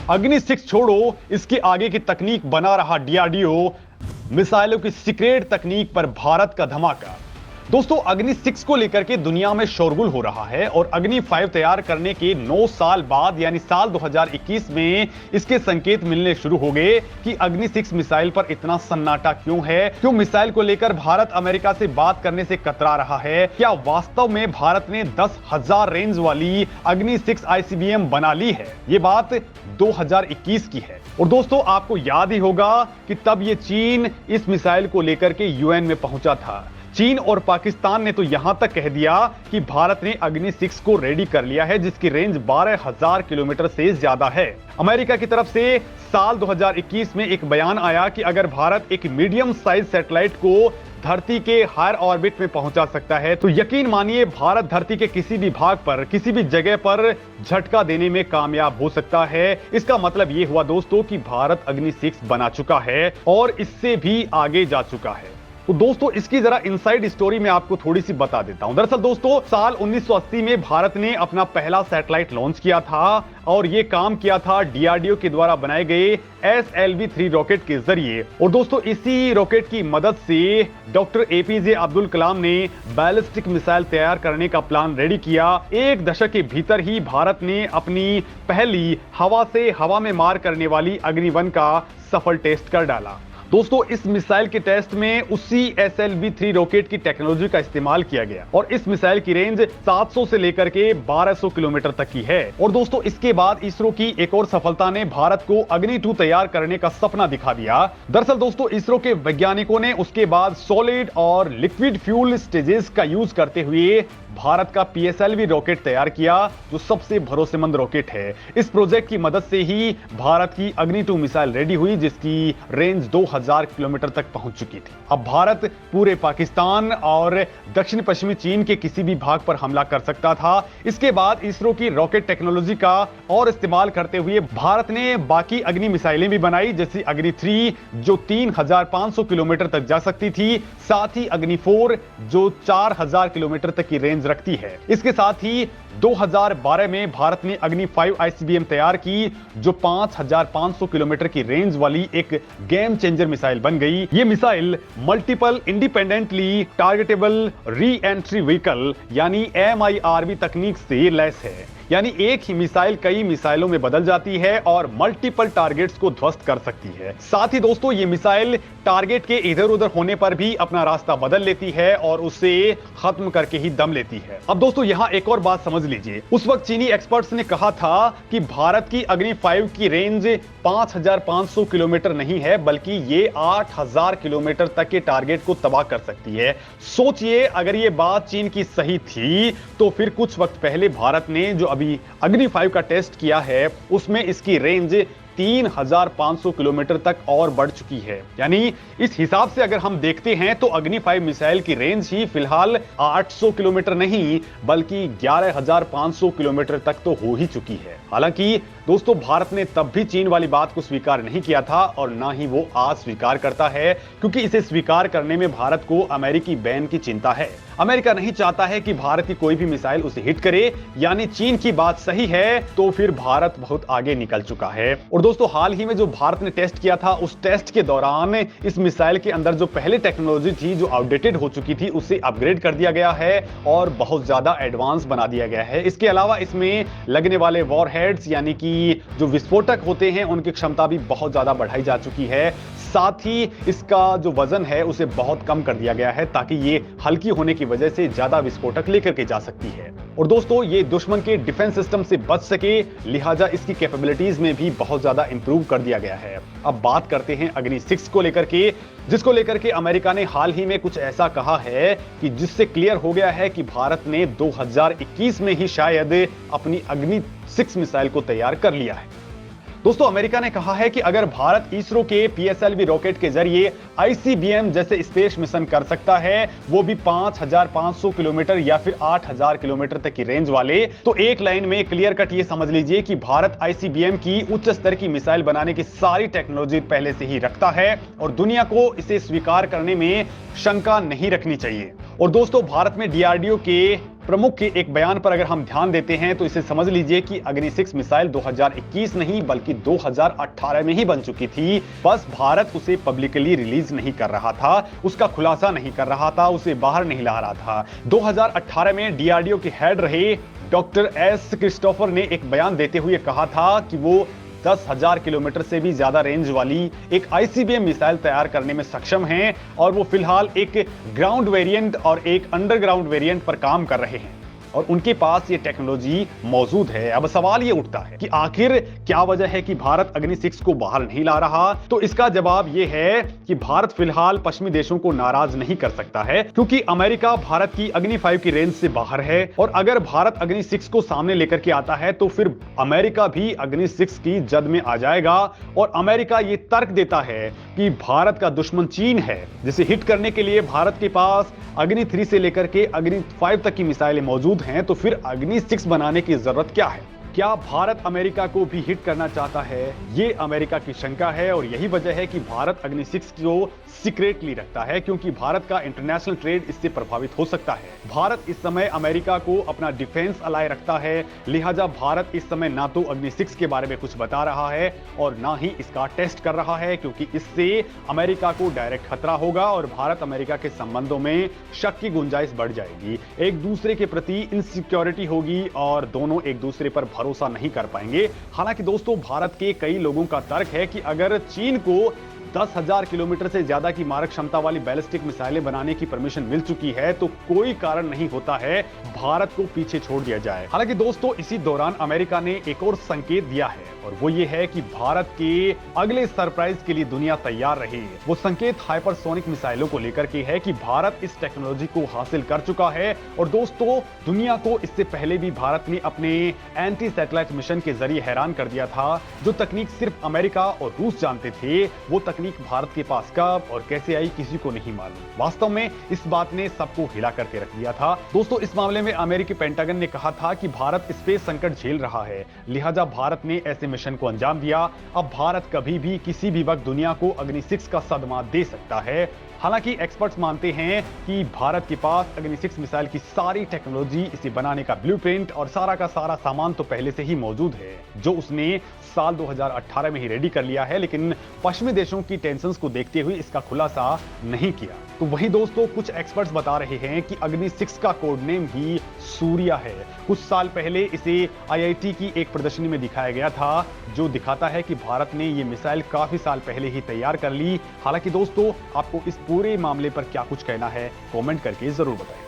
अग्नि 6 छोड़ो, इसके आगे की तकनीक बना रहा डीआरडीओ। मिसाइलों की सीक्रेट तकनीक पर भारत का धमाका। दोस्तों, अग्नि 6 को लेकर के दुनिया में शोरगुल हो रहा है और अग्नि 5 तैयार करने के 9 साल बाद यानी साल 2021 में इसके संकेत मिलने शुरू हो गए कि अग्नि 6 मिसाइल पर इतना सन्नाटा क्यों है, क्यों मिसाइल को लेकर भारत अमेरिका से बात करने से कतरा रहा है, क्या वास्तव में भारत ने 10,000 रेंज वाली अग्नि 6 आईसीबीएम बना ली है। यह बात 2021 की है और दोस्तों आपको याद ही होगा कि तब यह चीन इस मिसाइल को लेकर के यूएन में पहुंचा था। चीन और पाकिस्तान ने तो यहां तक कह दिया कि भारत ने अग्नि 6 को रेडी कर लिया है, जिसकी रेंज 12,000 किलोमीटर से ज्यादा है। अमेरिका की तरफ से साल 2021 में एक बयान आया कि अगर भारत एक मीडियम साइज सैटेलाइट को धरती के हायर ऑर्बिट में पहुंचा सकता है तो यकीन मानिए भारत धरती के किसी भी भाग पर, किसी भी जगह पर झटका देने में कामयाब हो सकता है। इसका मतलब यह हुआ दोस्तों कि भारत अग्नि 6 बना चुका है और इससे भी आगे जा चुका है। तो दोस्तों इसकी जरा इनसाइड स्टोरी में आपको थोड़ी सी बता देता हूं। दरअसल दोस्तों साल 1980 में भारत ने अपना पहला सैटेलाइट लॉन्च किया था और यह काम किया था डीआरडीओ के द्वारा बनाए गए SLV-3 रॉकेट के जरिए। और दोस्तों इसी रॉकेट की मदद से डॉक्टर एपीजे अब्दुल कलाम ने बैलिस्टिक मिसाइल तैयार करने का प्लान रेडी किया। एक दशक के भीतर ही भारत ने अपनी पहली हवा से हवा में मार करने वाली अग्नि 1 का सफल टेस्ट कर डाला। दोस्तों इस मिसाइल के टेस्ट में उसी SLV-3 रॉकेट की टेक्नोलॉजी का इस्तेमाल किया गया और इस मिसाइल की रेंज 700 से लेकर के 1200 किलोमीटर तक की है। और दोस्तों इसके बाद इसरो की एक और सफलता ने भारत को अग्नि 2 तैयार करने का सपना दिखा दिया। दरअसल दोस्तों इसरो के वैज्ञानिकों ने उसके बाद सॉलिड और लिक्विड फ्यूल स्टेजेस का यूज करते हुए भारत का PSLV रॉकेट तैयार किया, जो सबसे भरोसेमंद रॉकेट है। इस प्रोजेक्ट की मदद से ही भारत की अग्नि 2 मिसाइल रेडी हुई, जिसकी रेंज 2000 किलोमीटर तक पहुंच चुकी थी। अब भारत पूरे पाकिस्तान और दक्षिण पश्चिमी चीन के किसी भी भाग पर हमला कर सकता था। इसके बाद इसरो की रॉकेट टेक्नोलॉजी का और इस्तेमाल करते हुए भारत ने बाकी अग्नि मिसाइलें भी बनाई, जैसी अग्नि 3 जो 3500 किलोमीटर तक जा सकती थी, साथ ही अग्नि 4 जो 4000 किलोमीटर तक की रेंज रखती है। इसके साथ ही 2012 में भारत ने अग्नि 5 आईसीबीएम तैयार की, जो 5500 किलोमीटर की रेंज वाली एक गेम चेंजर मिसाइल बन गई। ये missile multiple independently targetable re entry vehicle यानी MIRV तकनीक से लैस है, यानी एक ही मिसाइल कई मिसाइलों में बदल जाती है और मल्टीपल टारगेट्स को ध्वस्त कर सकती है। साथ ही दोस्तों ये मिसाइल टारगेट के इधर उधर होने पर भी अपना रास्ता बदल लेती है और उसे खत्म करके ही दम लेती है। अब दोस्तों यहां एक और बात समझ लीजिए, उस वक्त चीनी एक्सपर्ट्स ने कहा था कि भारत की अग्नि 5 की रेंज 5500 किलोमीटर नहीं है, बल्कि ये 8000 किलोमीटर तक के टारगेट को तबाह कर सकती है। सोचिए अगर ये बात चीन की सही थी तो फिर कुछ वक्त पहले भारत ने जो अभी अग्नि 5 का टेस्ट किया है उसमें इसकी रेंज 3500 किलोमीटर तक और बढ़ चुकी है। यानी इस हिसाब से अगर हम देखते हैं तो अग्नि 5 मिसाइल की रेंज ही फिलहाल 800 किलोमीटर नहीं बल्कि 11500 किलोमीटर तक तो हो ही चुकी है। हालांकि दोस्तों भारत ने तब भी चीन वाली बात को स्वीकार नहीं किया था और ना ही वो आज स्वीकार करता है, क्योंकि इसे स्वीकार करने में भारत को अमेरिकी बैन की चिंता है। अमेरिका नहीं चाहता है कि भारत की कोई भी मिसाइल उसे हिट करे, यानी चीन की बात सही है तो फिर भारत बहुत आगे निकल चुका है। और दोस्तों हाल ही में जो भारत ने टेस्ट किया था, उस टेस्ट के दौरान इस मिसाइल के अंदर जो पहले टेक्नोलॉजी थी जो आउटडेटेड हो चुकी थी उसे अपग्रेड कर दिया गया है और बहुत ज्यादा एडवांस बना दिया गया है। इसके अलावा इसमें लगने वाले वॉरहेड्स यानी कि जो विस्फोटक होते हैं उनकी क्षमता भी बहुत ज्यादा बढ़ाई जा चुकी है। साथ ही इसका जो वजन है उसे बहुत कम कर दिया गया है ताकि ये हल्की होने की वजह से ज्यादा विस्फोटक लेकर के जा सकती है। और दोस्तों ये दुश्मन के डिफेंस सिस्टम से बच सके, लिहाजा इसकी कैपेबिलिटीज में भी बहुत ज्यादा इंप्रूव कर दिया गया है। अब बात करते हैं अग्नि 6 को लेकर के, जिसको लेकर के अमेरिका ने हाल ही में कुछ ऐसा कहा है कि जिससे क्लियर हो गया है कि भारत ने 2021 में ही शायद अपनी अग्नि 6 मिसाइल को तैयार कर लिया है। दोस्तों अमेरिका ने कहा है कि अगर भारत इसरो के PSLV रॉकेट के जरिए ICBM जैसे स्पेस मिशन कर सकता है, वो भी 5500 किलोमीटर या फिर 8000 किलोमीटर तक की रेंज वाले, तो एक लाइन में क्लियर कट ये समझ लीजिए कि भारत ICBM की उच्च स्तर की मिसाइल बनाने की सारी टेक्नोलॉजी पहले से ही रखता है और दुनिया को इसे स्वीकार करने में शंका नहीं रखनी चाहिए। और दोस्तों भारत में डीआरडीओ के प्रमुख के एक बयान पर अगर हम ध्यान देते हैं तो इसे समझ लीजिए कि अग्नि 6 मिसाइल 2021 नहीं बल्कि 2018 में ही बन चुकी थी। बस भारत उसे पब्लिकली रिलीज नहीं कर रहा था, उसका खुलासा नहीं कर रहा था, उसे बाहर नहीं ला रहा था। 2018 में डीआरडीओ के हेड रहे डॉक्टर एस क्रिस्टोफर ने एक बयान देते हुए कहा था कि वो 10,000 किलोमीटर से भी ज्यादा रेंज वाली एक आईसीबीएम मिसाइल तैयार करने में सक्षम हैं और वो फिलहाल एक ग्राउंड वेरिएंट और एक अंडरग्राउंड वेरिएंट पर काम कर रहे हैं और उनके पास ये टेक्नोलॉजी मौजूद है। अब सवाल ये उठता है कि आखिर क्या वजह है कि भारत अग्नि 6 को बाहर नहीं ला रहा। तो इसका जवाब ये है कि भारत फिलहाल पश्चिमी देशों को नाराज नहीं कर सकता है, क्योंकि अमेरिका भारत की अग्नि 5 की रेंज से बाहर है और अगर भारत अग्नि 6 को सामने लेकर के आता है तो फिर अमेरिका भी अग्नि 6 की जद में आ जाएगा। और अमेरिका ये तर्क देता है कि भारत का दुश्मन चीन है, जिसे हिट करने के लिए भारत के पास अग्नि 3 से लेकर के अग्नि 5 तक की मिसाइलें मौजूद हैं। तो फिर अग्नि 6 बनाने की जरूरत क्या है? क्या भारत अमेरिका को भी हिट करना चाहता है? ये अमेरिका की शंका है और यही वजह है कि भारत अग्नि 6 को सीक्रेटली रखता है, क्योंकि भारत का इंटरनेशनल ट्रेड इससे प्रभावित हो सकता है। भारत इस समय अमेरिका को अपना डिफेंस अलाय रखता है, लिहाजा भारत इस समय ना तो अग्नि 6 के बारे में कुछ बता रहा है और ना ही इसका टेस्ट कर रहा है, क्योंकि इससे अमेरिका को डायरेक्ट खतरा होगा और भारत अमेरिका के संबंधों में शक की गुंजाइश बढ़ जाएगी, एक दूसरे के प्रति इनसिक्योरिटी होगी और दोनों एक दूसरे पर भरोसा नहीं कर पाएंगे। हालांकि दोस्तों भारत के कई लोगों का तर्क है कि अगर चीन को 10,000 किलोमीटर से ज्यादा की मारक क्षमता वाली बैलिस्टिक मिसाइलें बनाने की परमिशन मिल चुकी है तो कोई कारण नहीं होता है भारत को पीछे छोड़ दिया जाए। हालांकि दोस्तों इसी दौरान अमेरिका ने एक और संकेत दिया है और वो ये है कि भारत के अगले सरप्राइज के लिए दुनिया तैयार रहे। वो संकेत हाइपरसोनिक मिसाइलों को लेकर के है कि भारत इस टेक्नोलॉजी को हासिल कर चुका है और दोस्तों दुनिया को इससे पहले भी भारत ने अपने एंटी सैटेलाइट मिशन के जरिए हैरान कर दिया था। जो तकनीक सिर्फ अमेरिका और रूस जानते थे वो तकनीक भारत के पास कब और कैसे आई किसी को नहीं मालूम। वास्तव में इस बात ने सबको हिला करके रख दिया था। दोस्तों इस मामले में अमेरिकी पेंटागन ने कहा था कि भारत स्पेस संकट झेल रहा है, लिहाजा भारत ने ऐसे मिशन को अंजाम दिया। अब भारत कभी भी किसी भी वक्त दुनिया को अग्नि 6 का सदमा दे सकता है। हालांकि एक्सपर्ट्स मानते हैं कि भारत के पास अग्नि 6 मिसाइल की सारी टेक्नोलॉजी, इसे बनाने का ब्लूप्रिंट और सारा का सारा सामान तो पहले से ही मौजूद है, जो उसने साल 2018 में ही रेडी कर लिया है, लेकिन पश्चिमी देशों की टेंशंस को देखते हुए इसका खुलासा नहीं किया। तो वही दोस्तों कुछ एक्सपर्ट्स बता रहे हैं कि अग्नि 6 का कोड नेम ही सूर्या है। कुछ साल पहले इसे आईआईटी की एक प्रदर्शनी में दिखाया गया था, जो दिखाता है कि भारत ने ये मिसाइल काफी साल पहले ही तैयार कर ली। हालांकि दोस्तों आपको इस पूरे मामले पर क्या कुछ कहना है कमेंट करके जरूर बताएं।